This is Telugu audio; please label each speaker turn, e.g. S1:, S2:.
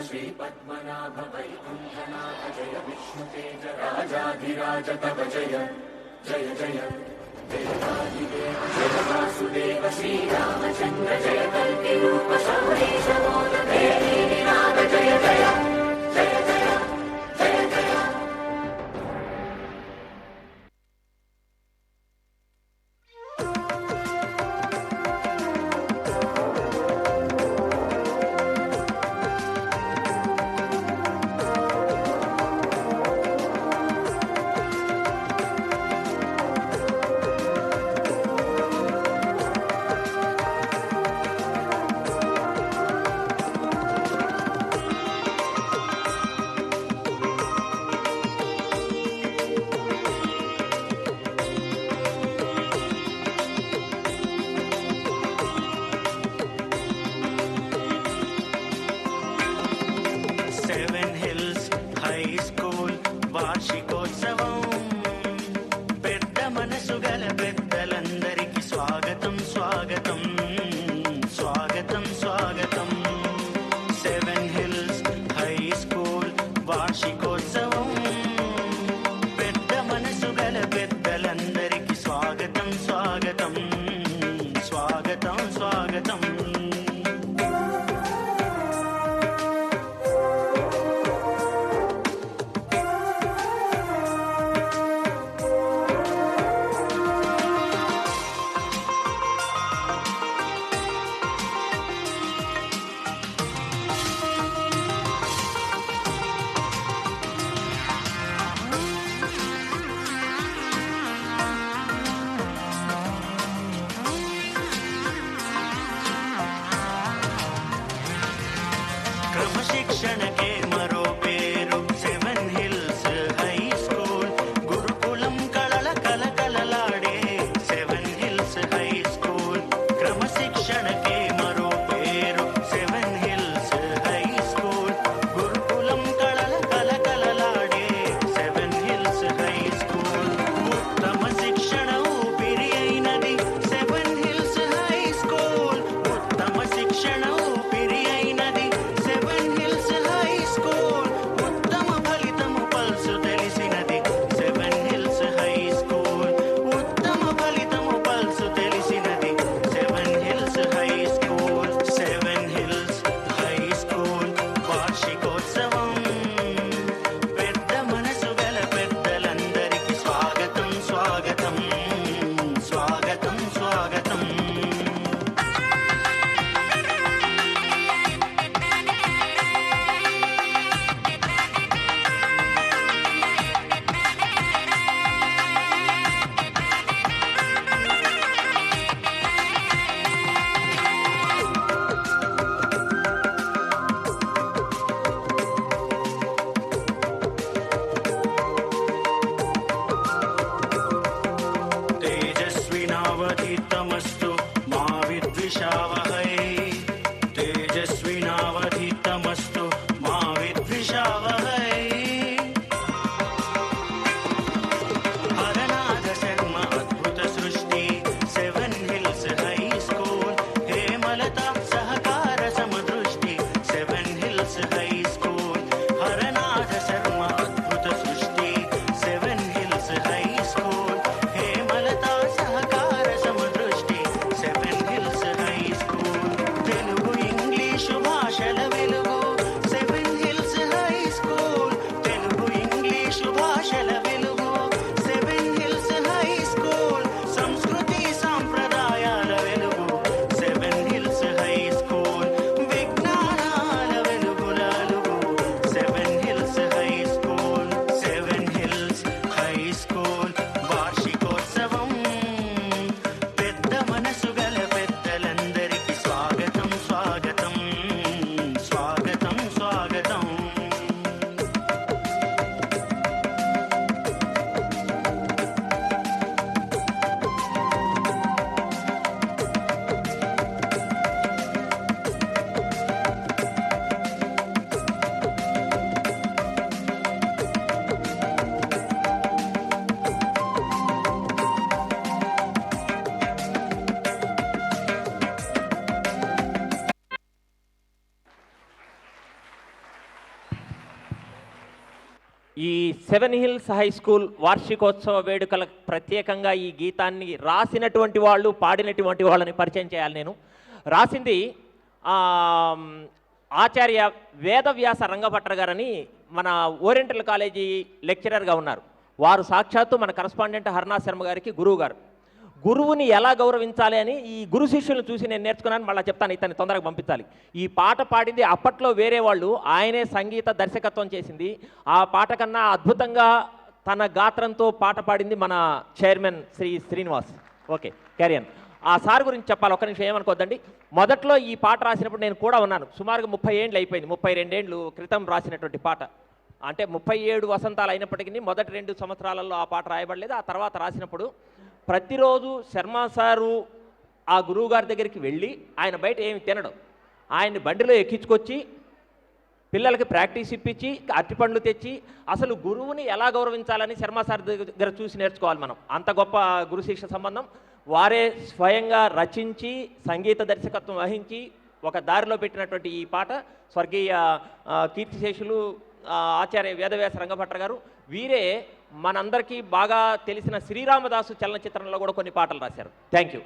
S1: श्रीपद्मनाभ वैकुण्ठनाथ जय विष्णुतेज राजाधिराज तव जय जय जय देवादिदेव जय वासुदेव श्रीरामचन्द्र जय कल्किरूप शौरीश मोदभेदी निनाद जय जय जय जय जय जय।
S2: ఈ సెవెన్ హిల్స్ హై స్కూల్ వార్షికోత్సవ వేడుకల ప్రత్యేకంగా ఈ గీతాన్ని రాసినటువంటి వాళ్ళు పాడినటువంటి వాళ్ళని పరిచయం చేయాలి. నేను రాసింది ఆచార్య వేదవ్యాస రంగభట్ర గారని మన ఓరియంటల్ కాలేజీ లెక్చరర్గా ఉన్నారు. వారు సాక్షాత్తు మన కరస్పాండెంట్ హర్నా శర్మ గారికి గురువు గారు. గురువుని ఎలా గౌరవించాలి అని ఈ గురు శిష్యులను చూసి నేను నేర్చుకున్నాను. మళ్ళీ చెప్తాను, ఇతన్ని తొందరగా పంపించాలి. ఈ పాట పాడింది అప్పట్లో వేరే వాళ్ళు, ఆయనే సంగీత దర్శకత్వం చేసింది. ఆ పాట కన్నా అద్భుతంగా తన గాత్రంతో పాట పాడింది మన చైర్మన్ శ్రీ శ్రీనివాస్. ఓకే, క్యారియన్. ఆ సార్ గురించి చెప్పాలి, ఒక్క నిమిషం ఏమనుకోద్దండి. మొదట్లో ఈ పాట రాసినప్పుడు నేను కూడా ఉన్నాను. సుమారుగా 30 ఏళ్ళు అయిపోయింది, 32 ఏళ్ళు క్రితం రాసినటువంటి పాట. అంటే 37 వసంతాలు అయినప్పటికీ మొదటి 2 సంవత్సరాలలో ఆ పాట రాయబడలేదు. ఆ తర్వాత రాసినప్పుడు ప్రతిరోజు శర్మ సారు ఆ గురువు గారి దగ్గరికి వెళ్ళి, ఆయన బయట ఏమి తినడం, ఆయన్ని బండిలో ఎక్కించుకొచ్చి పిల్లలకి ప్రాక్టీస్ ఇప్పించి అరటిపండ్లు తెచ్చి అసలు గురువుని ఎలా గౌరవించాలని శర్మ సార్ దగ్గర చూసి నేర్చుకోవాలి మనం. అంత గొప్ప గురు శిష్య సంబంధం. వారే స్వయంగా రచించి సంగీత దర్శకత్వం వహించి ఒక దారిలో పెట్టినటువంటి ఈ పాట స్వర్గీయ కీర్తిశేషులు ఆచార్య వేదవ్యాస రంగభట్ర గారు. వీరే మనందరికీ బాగా తెలిసిన శ్రీరామదాసు చలనచిత్రంలో కూడా కొన్ని పాటలు రాశారు. Thank you.